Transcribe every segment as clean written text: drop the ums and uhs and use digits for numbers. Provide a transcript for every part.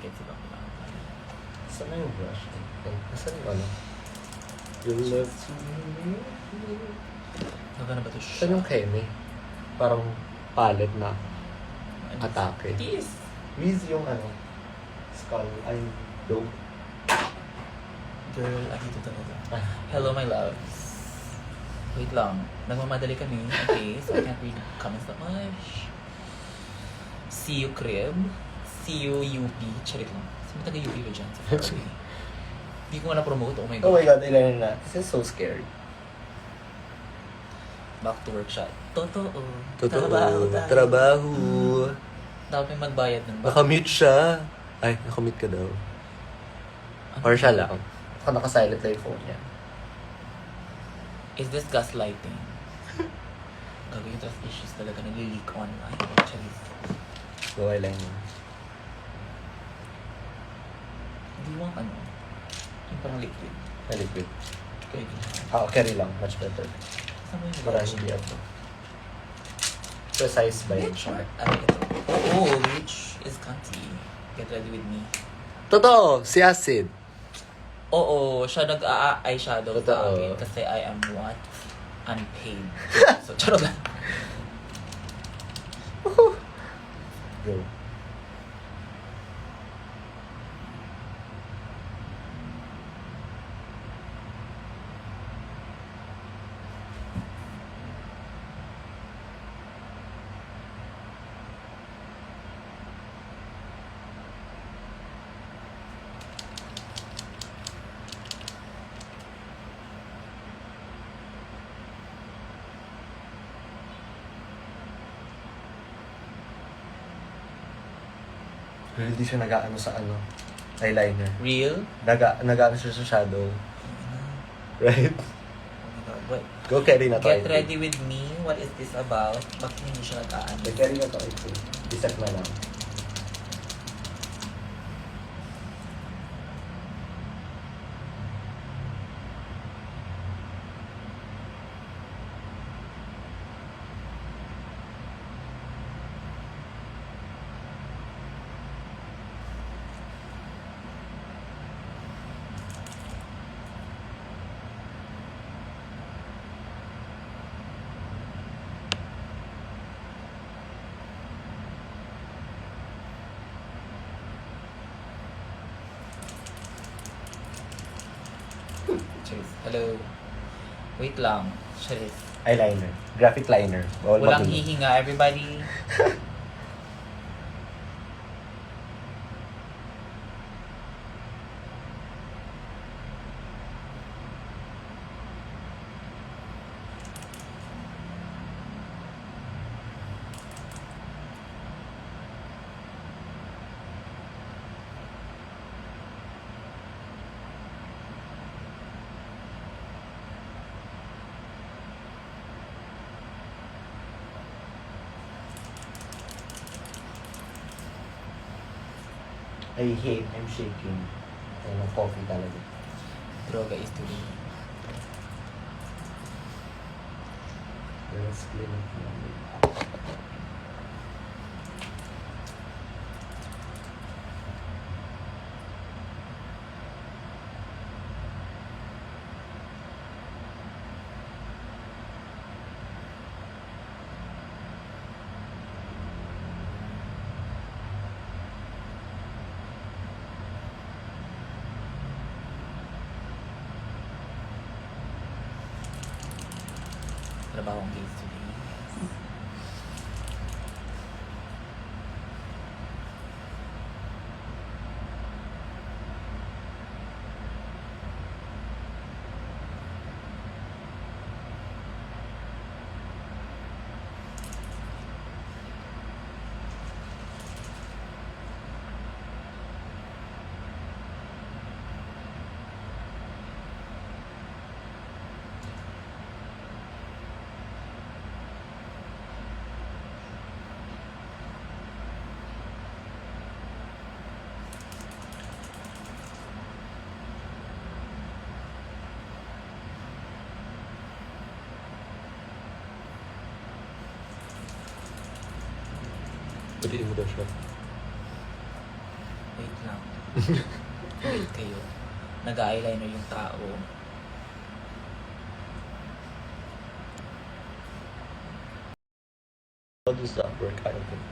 tickets si Bakla. Saan na yung brush? Nasaan yung ano? Yung left. Maganda ba ito siya? Saan yung Kemi? Parang palit na atake. Yes. Wiz yung ano? Skull. Ay, dope. Girl, dito talaga. Ay. Hello, my loves. Wait lang. Nagmamadali kami. Okay, so I can't read comments that much. See you, crib. See you, UP. Charit lang. Sino taga-UP ba dyan? Sa Fairway? Hindi ko nga na-promote. Oh my God. Oh my god, ilan na. This is so scary. Back to work siya. Totoo. Totoo. Trabaho tayo. Trabaho. Dapat may magbayad ng back. Nakamute siya. Ay, nakamute ka daw. Ano? Or siya lang. Baka naka-silent na yung phone niya. Is this gaslighting? Gagawin trust issues talaga nag-leak online. Charit. Go eyeliner. Hindi mo ang ano? Yung parang liquid. Ay, liquid. Pwede. Carry lang. Much better. Saan mo yung Para brush? hindi ako. Precise ba yun siya? Ano ito? Oh, which is cunty. Get ready with me. Totoo! Si Acid. Oo, siya nag-eyeshadow sa Totoo. akin kasi I am what? Unpaid. So, charot lang. Go. Pero hindi siya nag-ano sa ano, eyeliner. Real? Nag-ano siya sa shadow. Right? Oh my God, what? Go carry na to. Get I think. ready with me. What is this about? Bakit hindi siya nag-aano? Carry na to. I think. Iset na lang. Charis. Hello. Wait lang. Charis. Eyeliner. Graphic liner. Bawal Walang magulo. hihinga, everybody. I hate. I'm shaking. Ay, ng coffee talaga. Droga is to be. Let's clean it. Trabahong gays today. Pwede mo daw siya. Wait lang. Wait kayo. Nag-eyeliner yung tao. How does that work? I don't think.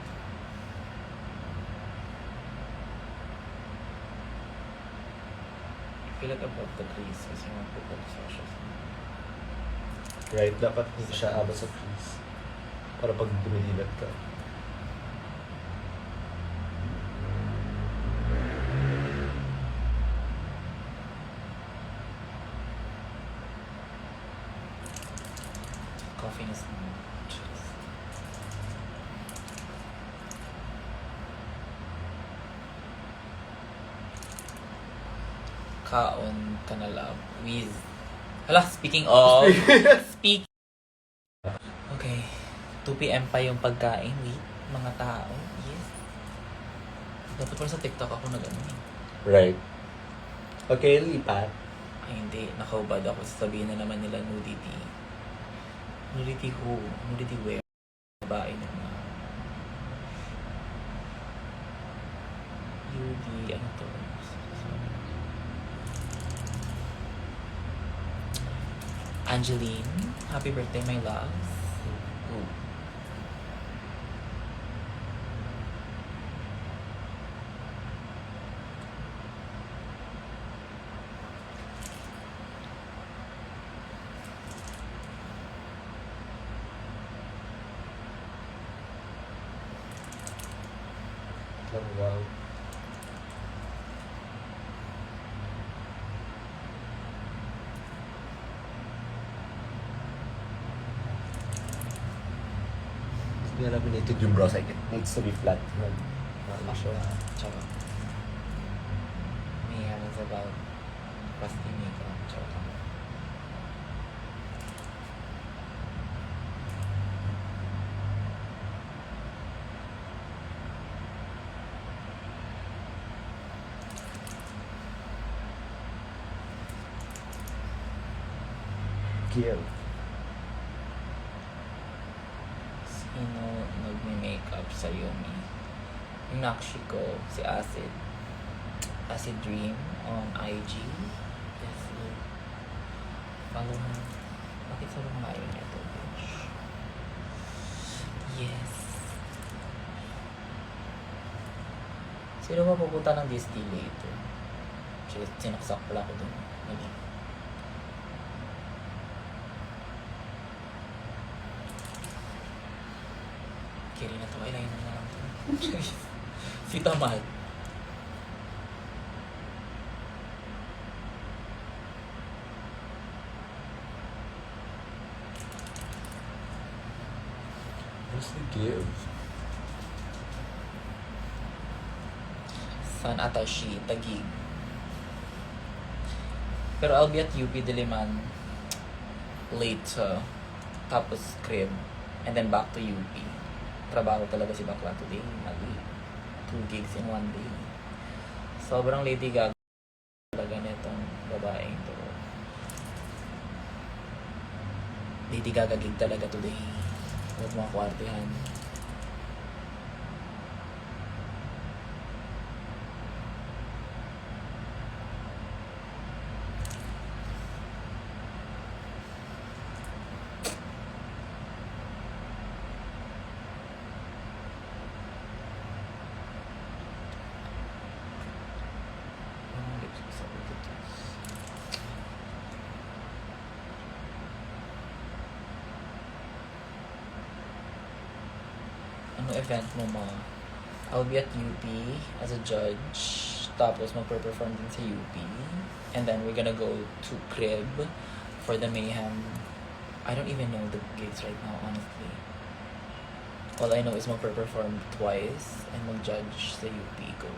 Feel like above the crease kasi magpupulsa siya. Right? Dapat hindi siya abot sa crease. Para pag dumidilat ka. Coffee is cheers. Kaon ka na love. With... Hala, speaking of... speak... Okay. 2 p.m. pa yung pagkain. Wait, mga tao. Yes. Dapat pala sa TikTok ako nag-ano eh. Right. Okay, lipat. Ay, hindi. Nakaubad ako. Sasabihin na naman nila nudity. Nudity who? Nudity where? Babae na na. Yudi, ano to? Angeline, happy birthday, my love. Ooh. Wow. Hindi na laminated yung brows. Like, it needs to be flat. Ano siya? Tsaka. May habang about pasti makeup. Tsaka. Cute. Sino nagme-makeup sa Yumi? Yung nakshi ko, si Acid. Acid Dream on IG. Yes, look. Follow na. Bakit sa mga ayaw niya ito, bitch? Yes. Sino ba pupunta ng Disney later? Sinaksak pala ko dun. Mali. Kiri na to, eyeliner na lang to. Si Tamad. What's the give? San Atashi, Taguig. Pero I'll be at UP Diliman later. Tapos crib. And then back to UP. Trabaho talaga si Bakla today. Mali. 2 gigs in 1 day. Sobrang Lady Gaga talaga nitong babaeng to. Lady Gaga gig talaga today. Huwag mga kwartihan. Ano event mo ma? I'll be at UP as a judge. Tapos magpe-perform din sa UP. And then we're gonna go to Crib for the Mayhem. I don't even know the gigs right now, honestly. All I know is magpe-perform twice and mag-judge sa UP ko.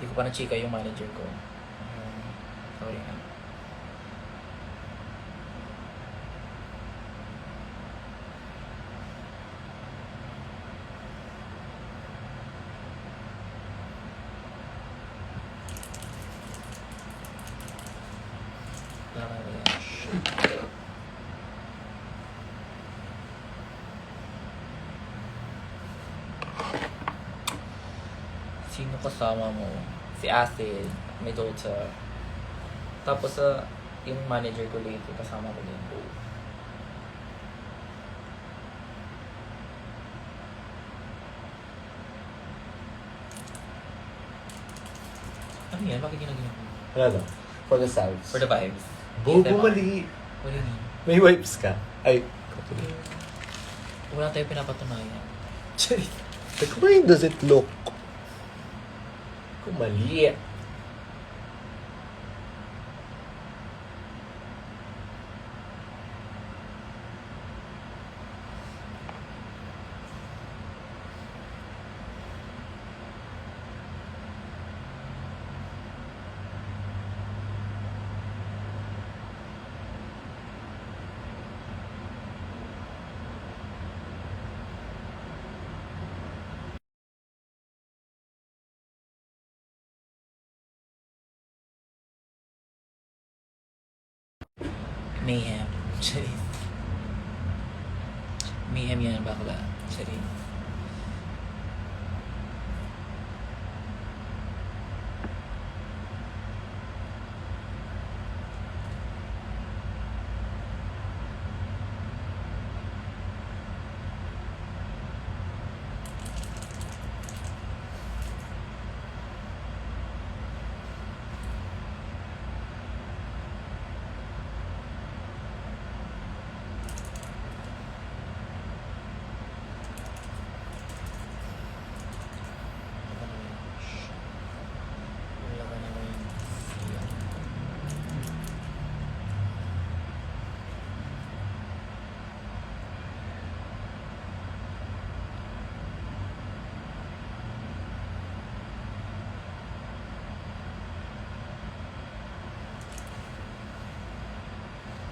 Hindi ko pa na-chika yung manager ko. Sorry nga. Sino kasama mo? Si Acid, may daughter. Tapos yung manager ko later, kasama ko din. Ano yan? Bakit ginagawa mo? Wala lang. For the sounds. For the vibes. Bobo, mali. What do you mean? May wipes ka? Ay, kapag. Wala tayo pinapatunayan. Like, why does it look? Kung mali. Mayhem. Charis. Mayhem yan, bakla. Charis.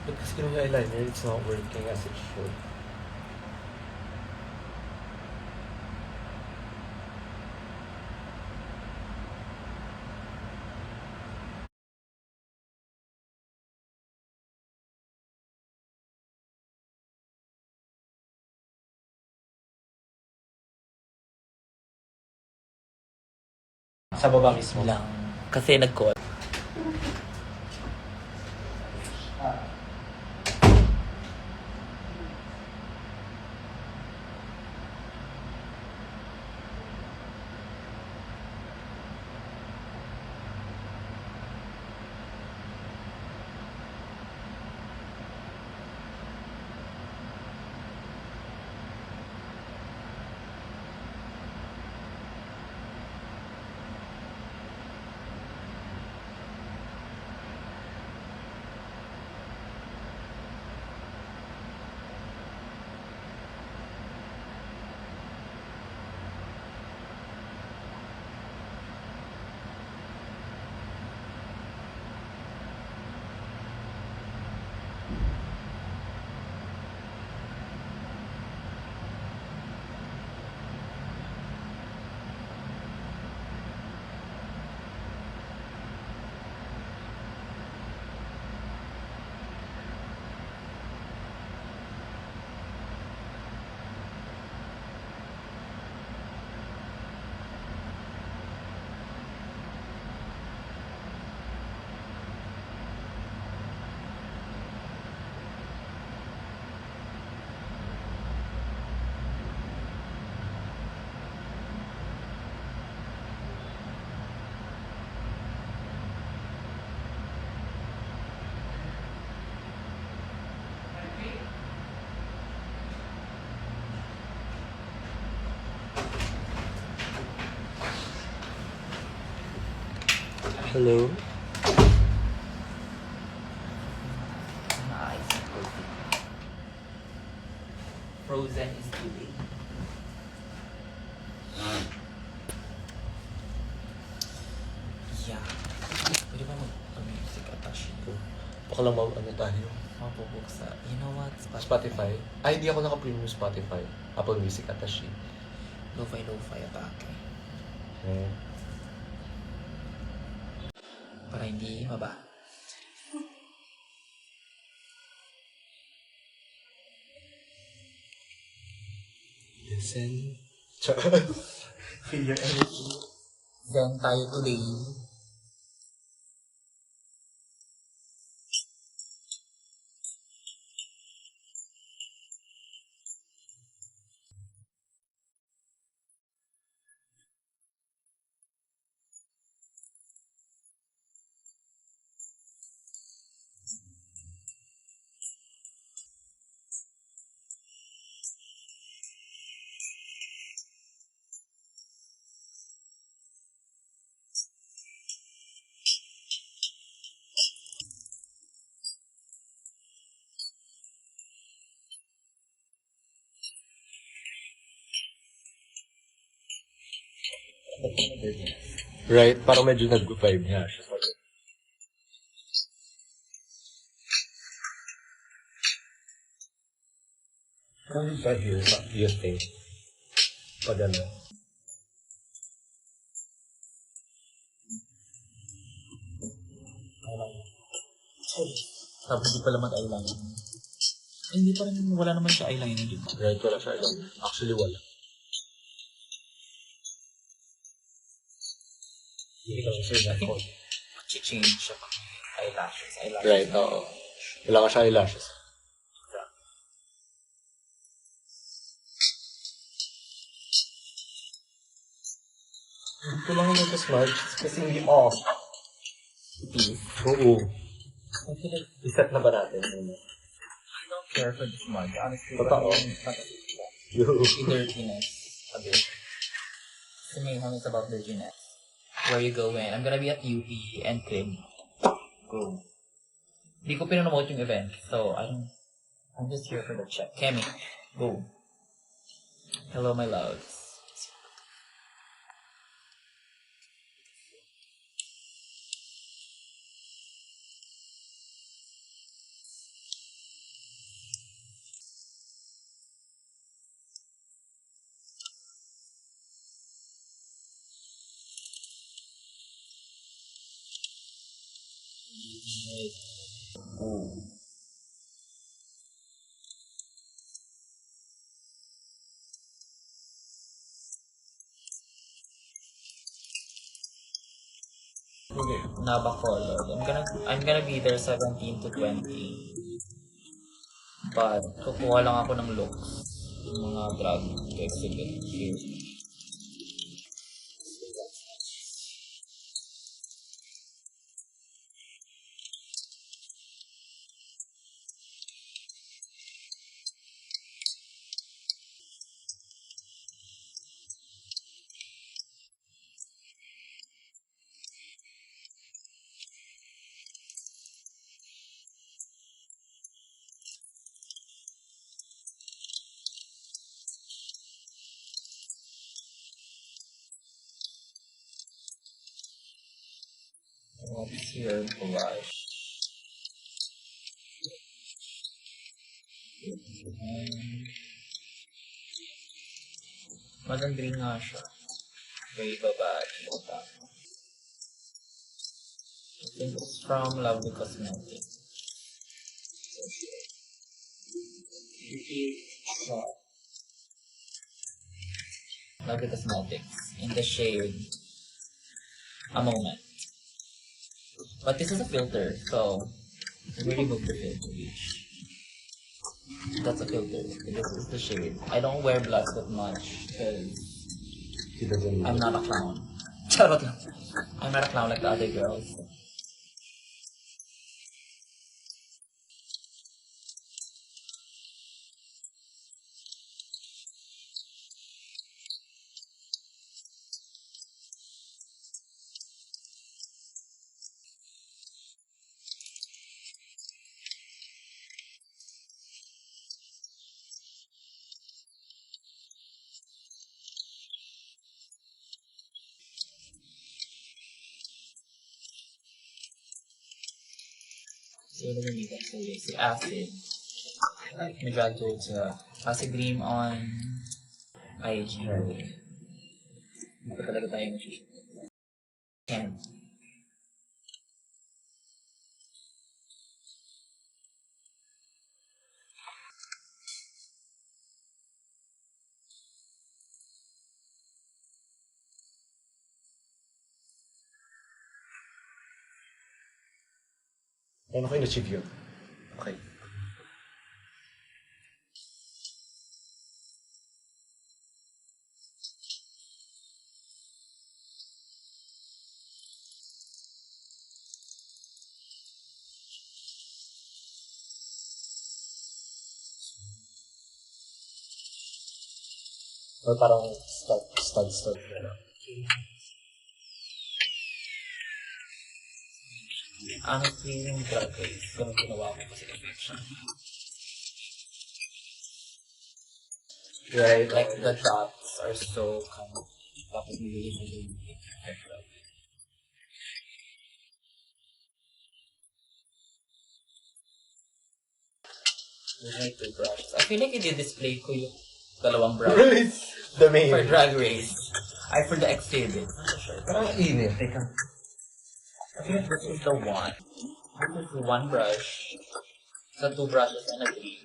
But kasi yung eyeliner, it's not working as it should. Sa baba mismo. Lang. Kasi nag-call. Hello? Maayos na coffee. Frozen is delayed. Yeah. Pwede ba mag-music attach ito? Baka lang ano tayo. Mapubuksa. You know what? Spotify? Ay, hindi ako naka-premium Spotify. Apple Music Atashi. Lo-fi atake. Eh. Para hindi maba. Listen. Feel your energy. Then tayo today. Right? Parang medyo nag-vibe niya siya. Ano ba here? You think? Pag ano? Sabi hindi pala mag-eyeliner. Hindi pa rin, wala naman siya eyeliner dito. Right? Wala siya. Actually, wala. Hindi ka siya I think, change siya pang eyelashes. Right, oo. Wala ka siya eyelashes. Hindi ko lang naman smudge kasi hindi off. Oo. I feel like Iset na ba natin? I don't care for the smudge. Honestly, Totoo. Yung dirtiness a bit. To me, it's about dirtiness. Where you going? I'm gonna be at UP and Crib. Go. Di ko pinapromote yung event, so I'm just here for the check. Kemi, go. Hello, my loves. Ooh. Nabacolo. I'm gonna be there 17 to 20. But kukuha lang ako ng looks. Yung mga drag to exhibit here. What's here? Blush. Maganda rin nga siya. May babae. I think it's from Lovely Cosmetics. Lovely Cosmetics. In the shade A Moment. But this is a filter, so we remove the filter. That's a filter. This is the shade. I don't wear blush that much because He doesn't I'm not a clown. Charot lang. I'm not a clown like the other girls. So, yun naman dito. So, si Acid. May graduate siya. Acid Dream on IG. Hindi pa talaga tayo mag-shoot. Can't. Ano ko in-achieve yun? Okay. Or parang stud. Honestly, yung drag race, ganun ginawa ko kasi affection. Right. Like, the dots are so kind of, tapos nililin yung effect. With my two brushes. I feel like i-display ko yung dalawang brushes The main. for drag race. Ay, for the exhibit. I'm not sure. Parang init. Teka. I think this is the one. This is one brush. Sa two brushes na nag-green.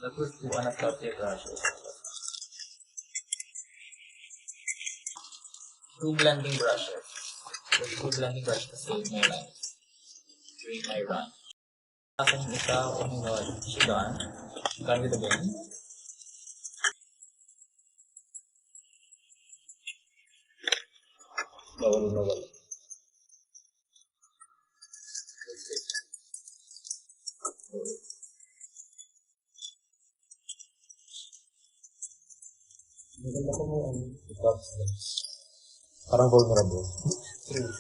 That was two Anastasia brushes. Two blending brushes. The two blending brushes to save my life during my run. Akin yung isa, oh my god, she gone. Gone with the wind. Nawala. Maganda ko mo parang vulnerable. True.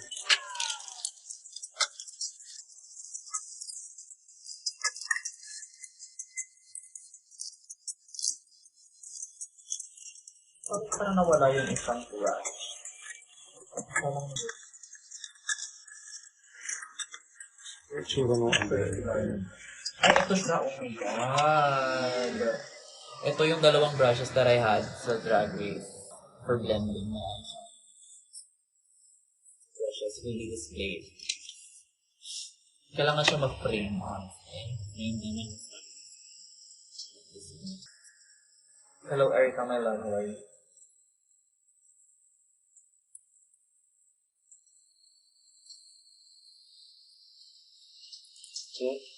Parang nawala yung isang brush. Parang Tsura mo ay, ito siya. Oh my god. Ito yung dalawang brushes that I had sa drag race for blending na. Brushes really displayed. Kailangan siya mag-frame on. Hello, Erica, my love. How are you? Okay.